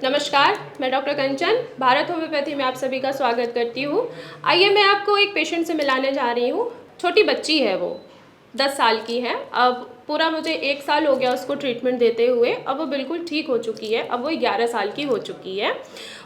नमस्कार, मैं डॉक्टर कंचन भारत होम्योपैथी में आप सभी का स्वागत करती हूँ। आइए मैं आपको एक पेशेंट से मिलाने जा रही हूँ। छोटी बच्ची है वो, 10 साल की है। अब पूरा मुझे 1 साल हो गया उसको ट्रीटमेंट देते हुए। अब वो बिल्कुल ठीक हो चुकी है। अब वो 11 साल की हो चुकी है।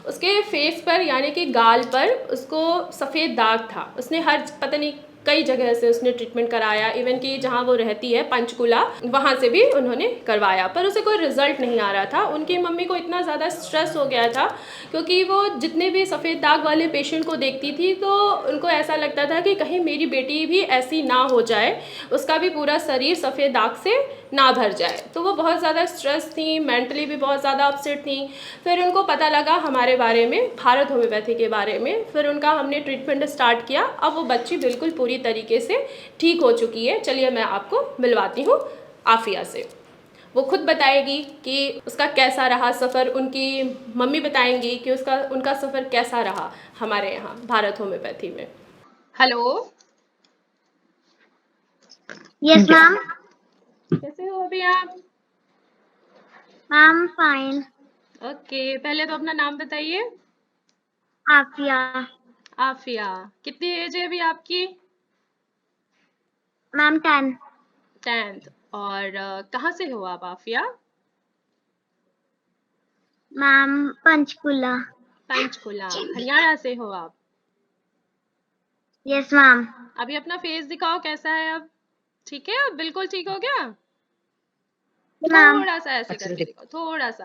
उसके फेस पर यानी कि गाल पर उसको सफ़ेद दाग था। उसने हर पता नहीं कई जगह से उसने ट्रीटमेंट कराया, इवन कि जहाँ वो रहती है पंचकुला, वहाँ से भी उन्होंने करवाया, पर उसे कोई रिजल्ट नहीं आ रहा था। उनकी मम्मी को इतना ज़्यादा स्ट्रेस हो गया था क्योंकि वो जितने भी सफ़ेद दाग वाले पेशेंट को देखती थी तो उनको ऐसा लगता था कि कहीं मेरी बेटी भी ऐसी ना हो जाए, उसका भी पूरा शरीर सफ़ेद दाग से ना भर जाए। तो वो बहुत ज़्यादा स्ट्रेस थी, मेंटली भी बहुत ज़्यादा अपसेट थी। फिर उनको पता लगा हमारे बारे में, भारत होम्योपैथी के बारे में। फिर उनका हमने ट्रीटमेंट स्टार्ट किया। अब वो बच्ची बिल्कुल पूरी तरीके से ठीक हो चुकी है। चलिए मैं आपको मिलवाती हूँ आफिया से। वो खुद बताएगी कि उसका कैसा रहा सफ़र, उनकी मम्मी बताएंगी कि उनका सफ़र कैसा रहा हमारे यहाँ भारत होम्योपैथी में। Hello, yes ma'am. कैसे हो अभी आप? Ma'am fine. ओके, पहले तो अपना नाम बताइए। आफिया। आफिया, कितनी एज है अभी आपकी? मैम 10। 10th। और कहाँ से हो आप आफिया? मैम पंचकुला। पंचकुला, हरियाणा से हो आप? Yes ma'am. अभी अपना फेस दिखाओ, कैसा है अब? ठीक है, अब बिल्कुल ठीक हो गया? मैम थोड़ा सा ऐसे करके दिखाओ, थोड़ा सा।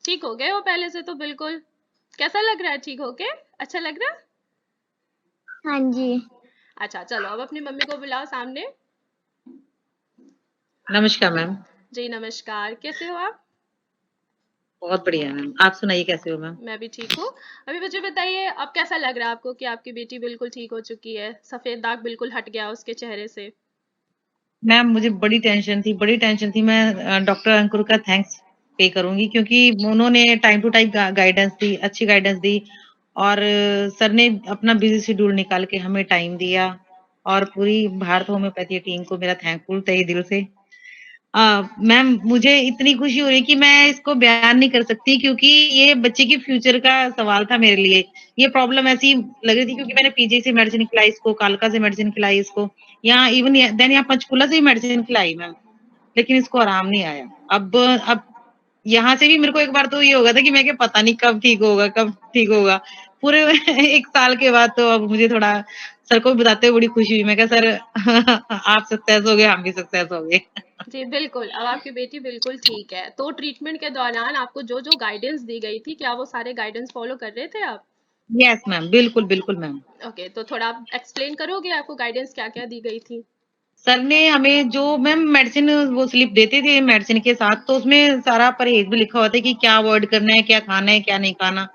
ठीक हो गए हो पहले से तो बिल्कुल। कैसा लग रहा है ठीक होके? अच्छा लग रहा है? हाँ जी। अच्छा चलो, अब अपनी मम्मी को बुलाओ सामने। नमस्कार मैम। जी नमस्कार, कैसे हो आप? बहुत बढ़िया मैम, आप सुनाइए कैसे हो मैम? मैं भी ठीक हूँ। अभी मुझे बताइए, अब कैसा लग रहा है आपको कि आपकी बेटी बिल्कुल ठीक हो चुकी है, सफेद दाग बिल्कुल हट गया उसके चेहरे से? मैम मुझे बड़ी टेंशन थी। मैं डॉक्टर अंकुर का थैंक्स पे करूंगी क्योंकि उन्होंने टाइम टू टाइम गाइडेंस दी, अच्छी गाइडेंस दी। और सर ने अपना बिजी शेड्यूल निकाल के हमें टाइम दिया। और पूरी भारत होम्योपैथी टीम को मेरा थैंकफुल तहे दिल से। मैम मुझे इतनी खुशी हो रही है कि मैं इसको बयान नहीं कर सकती क्योंकि ये बच्चे की फ्यूचर का सवाल था मेरे लिए। ये प्रॉब्लम ऐसी लग रही थी क्योंकि मैंने पीजी से मेडिसिन खिलाई इसको, कालका से मेडिसिन खिलाई इसको, यहाँ इवन देन यहाँ पंचकुला से भी मेडिसिन खिलाई मैम, लेकिन इसको आराम नहीं आया। अब यहाँ से भी मेरे को एक बार तो ये होगा था कि मैं क्या पता नहीं कब ठीक होगा, कब ठीक होगा। पूरे 1 साल के बाद तो अब मुझे थोड़ा सर को भी बताते हुए बड़ी खुशी हुई। मैं कहा सर आप सक्सेस हो गए, हम भी सक्सेस हो गए। जी बिल्कुल, अब आपकी बेटी बिल्कुल ठीक है। तो ट्रीटमेंट के दौरान आपको जो जो गाइडेंस दी गई थी, क्या वो सारे गाइडेंस फॉलो कर रहे थे आप? यस मैम, बिल्कुल बिल्कुल मैम। ओके, तो थोड़ा आप एक्सप्लेन करोगे आपको गाइडेंस क्या क्या दी गई थी? सर ने हमें जो मैम मेडिसिन वो स्लिप देते थे मेडिसिन के साथ, तो उसमें सारा परहेज भी लिखा होता है कि क्या अवॉइड करना है, क्या खाना है, क्या नहीं खाना।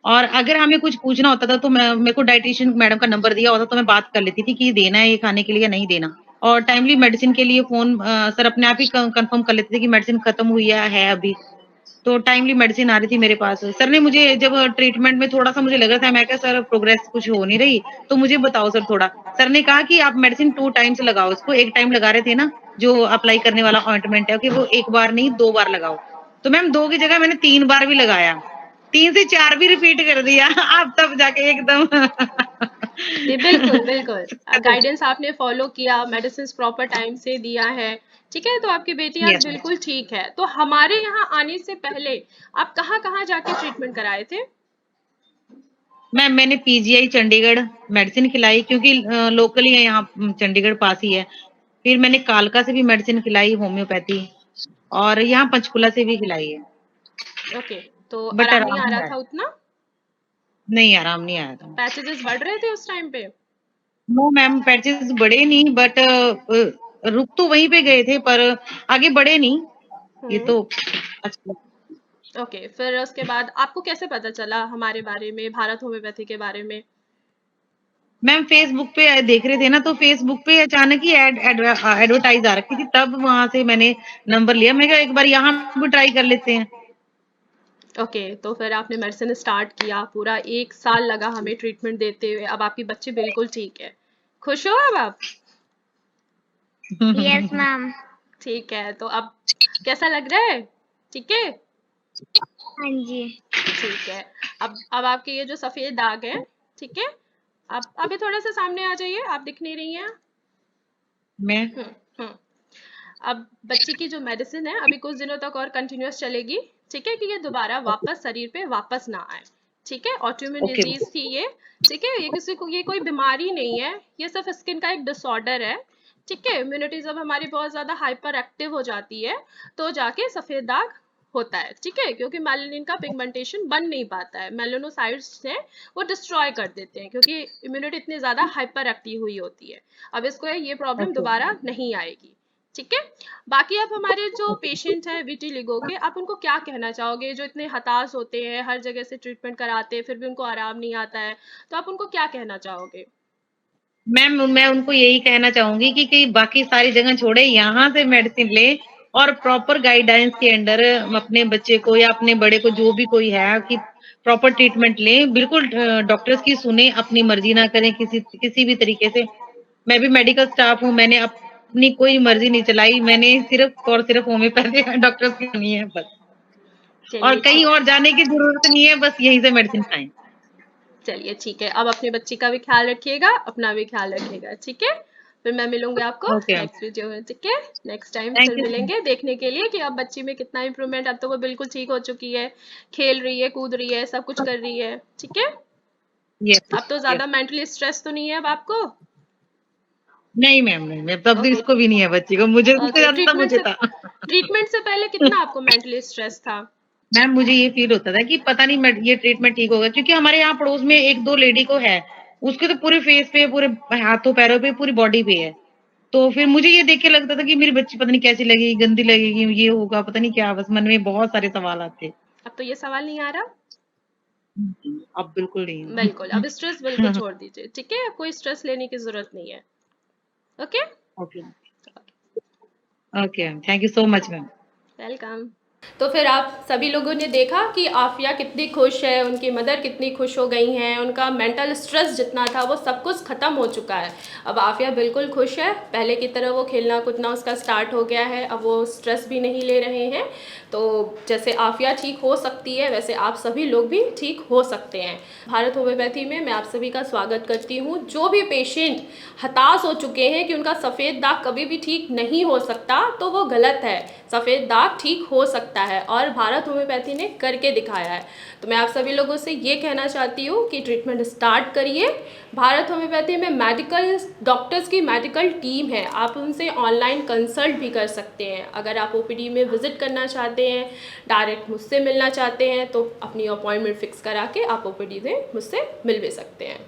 और अगर हमें कुछ पूछना होता था तो मेरे को डाइटिशियन मैडम का नंबर दिया होता तो मैं बात कर लेती थी कि देना है ये खाने के लिए या नहीं देना। और टाइमली मेडिसिन के लिए फोन सर अपने आप ही कंफर्म कर लेते थे कि मेडिसिन खत्म हुई है अभी। तो टाइमली मेडिसिन आ रही थी मेरे पास। सर ने मुझे जब ट्रीटमेंट में थोड़ा-सा मुझे लग रहा था, मैं कहा सर प्रोग्रेस कुछ हो नहीं रही, तो मुझे बताओ सर थोड़ा। सर ने कहा कि आप मेडिसिन 2 टाइम्स लगाओ इसको, एक टाइम लगा रहे थे ना, जो अप्लाई करने वाला ऑइंटमेंट है कि वो 1 बार नहीं 2 बार लगाओ। तो मैम 2 की जगह मैंने 3 बार भी लगाया। 3 से 4 भी रिपीट कर दिया। अब तब जाके एकदम जी बिल्कुल, बिल्कुल। गाइडेंस आपने फॉलो किया, मेडिसिन्स प्रॉपर टाइम से दिया है, ठीक है? तो आपकी बेटी आज यस बिल्कुल ठीक है। तो हमारे यहाँ आने से पहले आप कहाँ-कहाँ जाके ट्रीटमेंट कराए थे? मैम मैंने पीजीआई चंडीगढ़ मेडिसिन खिलाई क्योंकि लोकल ही है यहाँ, चंडीगढ़ पास ही है। फिर मैंने कालका से भी मेडिसिन खिलाई होम्योपैथी, और यहाँ पंचकुला से भी खिलाई है। ओके, तो बट आराम नहीं आराम आ नहीं रहा आया। था उतना? नहीं, आराम नहीं आया था। पैचेज़ बढ़ रहे थे उस टाइम पे? नो मैम, पैचेस बढ़े नहीं, बट रुक तो वहीं पे गए थे पर आगे बढ़े नहीं। ये हुँ, तो अच्छा। ओके। फिर उसके बाद आपको कैसे पता चला हमारे बारे में, भारत होम्योपैथी के बारे में? मैम फेसबुक पे देख रहे थे ना, तो फेसबुक पे अचानक ही एडवर्टाइज आ रखी थी, तब वहां से मैंने नंबर लिया। मैं कहा एक बार यहाँ भी ट्राई कर लेते हैं। ओके, तो फिर आपने मेडिसिन स्टार्ट किया, पूरा 1 साल लगा हमें ट्रीटमेंट देते हुए, अब आपकी बच्ची बिल्कुल ठीक है। खुश हो अब आप? Yes ma'am. ठीक है, तो अब कैसा लग रहा है? ठीक है? हाँ जी। ठीक है। अब आपके ये जो सफ़ेद दाग हैं, ठीक है? आप अभी थोड़ा-सा सामने आ जाइए, आप दिख नहीं रही हैं। मैं हुँ, हुँ। अब बच्ची की जो मेडिसिन है अभी कुछ दिनों तक और कंटिन्यूअस चलेगी, ठीक है? कि ये दोबारा ओके, वापस शरीर पे वापस ना आए, ठीक है? ऑटोइम्यून ओके, डिजीज़ थी ये, ठीक है? ये कोई बीमारी नहीं है, ये सिर्फ़ स्किन का एक डिसऑर्डर है, ठीक है? इम्यूनिटी जब हमारी बहुत ज़्यादा हाइपर एक्टिव हो जाती है, तो जाके सफ़ेद दाग होता है, ठीक है? क्योंकि मेलानिन का पिगमेंटेशन बन नहीं पाता है, मेलानोसाइट्स हैं, वो डिस्ट्रॉय कर देते हैं क्योंकि इम्यूनिटी इतनी ज़्यादा हाइपर एक्टिव हुई होती है। अब इसको ये प्रॉब्लम ओके, दोबारा नहीं आएगी, ठीक है? बाकी आप हमारे जो ओके। पेशेंट हैं विटिलिगो के, आप उनको क्या कहना चाहोगे जो इतने हताश होते हैं, हर जगह से ट्रीटमेंट कराते हैं, फिर भी उनको आराम नहीं आता है, तो आप उनको क्या कहना चाहोगे? मैम मैं उनको यही कहना चाहूँगी कि बाकी सारी जगह छोड़े, यहाँ से मेडिसिन लें और प्रॉपर गाइडेंस के अंडर अपने बच्चे को या अपने बड़े को जो भी कोई है कि प्रॉपर ट्रीटमेंट लें। बिल्कुल डॉक्टर्स की सुनें, अपनी मर्ज़ी ना करें किसी भी तरीके से। मैं भी मेडिकल स्टाफ हूँ, मैंने अपनी कोई मर्ज़ी नहीं चलाई, मैंने सिर्फ़ और सिर्फ़ होम्योपैथी डॉक्टर्स की सुनी है बस। और चलिए कहीं ठीक और जाने की ज़रूरत नहीं है, बस यहीं से मेडिसिन खाएँ। चलिए ठीक है। अब अपनी बच्ची का भी ख्याल रखिएगा, अपना भी ख्याल रखिएगा, ठीक है? फिर मैं मिलूँगी आपको ओके मैम, नेक्स्ट वीडियो में, ठीक है? नेक्स्ट टाइम फिर थैंक यू सो मिलेंगे देखने के लिए कि अब बच्ची में कितना इम्प्रूवमेंट, अब तो वो बिल्कुल ठीक हो चुकी है, खेल रही है, कूद रही है, सब कुछ कर रही है, ठीक है? यस, अब तो यस। ज़्यादा मेंटली स्ट्रेस तो नहीं है अब आपको? नहीं मैम, नहीं मैम, तब ओके, इसको भी नहीं है बच्ची को, मुझे उससे ओके। ज़्यादा मुझे था। ट्रीटमेंट से पहले कितना आपको मेंटली स्ट्रेस था? मैम मुझे ये फ़ील होता था कि पता नहीं ये ट्रीटमेंट ठीक होगा क्योंकि हमारे यहाँ पड़ोस में 1-2 लेडी को है, उसके तो पूरे फेस पे, पूरे हाथों-पैरों पे, पूरी बॉडी पे है। तो फिर मुझे ये देख के लगता था कि मेरी बच्ची पता नहीं कैसी लगेगी, गंदी लगेगी, ये होगा, पता नहीं क्या, बस मन में बहुत सारे सवाल आते। अब तो ये सवाल नहीं आ रहा? अब बिल्कुल नहीं। बिल्कुल, अब स्ट्रेस बिल्कुल छोड़ दीजिए, ठीक है? कोई स्ट्रेस लेने की ज़रूरत नहीं है, okay? Okay, okay ma'am, thank you so much ma'am. Welcome. तो फिर आप सभी लोगों ने देखा कि आफिया कितनी खुश है, उनकी मदर कितनी खुश हो गई हैं, उनका मेंटल स्ट्रेस जितना था वो सब कुछ ख़त्म हो चुका है। अब आफिया बिल्कुल खुश है, पहले की तरह वो खेलना कूदना उसका स्टार्ट हो गया है, अब वो स्ट्रेस भी नहीं ले रहे हैं। तो जैसे आफिया ठीक हो सकती है वैसे आप सभी लोग भी ठीक हो सकते हैं। भारत होम्योपैथी में मैं आप सभी का स्वागत करती हूँ। जो भी पेशेंट हताश हो चुके हैं कि उनका सफ़ेद दाग कभी भी ठीक नहीं हो सकता, तो वो गलत है। सफ़ेद दाग ठीक हो सकता है और भारत होम्योपैथी ने करके दिखाया है। तो मैं आप सभी लोगों से ये कहना चाहती हूँ कि ट्रीटमेंट स्टार्ट करिए। भारत होम्योपैथी में मेडिकल डॉक्टर्स की मेडिकल टीम है, आप उनसे ऑनलाइन कंसल्ट भी कर सकते हैं। अगर आप ओपीडी में विज़िट करना चाहते हैं, डायरेक्ट मुझसे मिलना चाहते हैं, तो अपनी अपॉइंटमेंट फ़िक्स करा के आप ओपीडी में मुझसे मिल भी सकते हैं।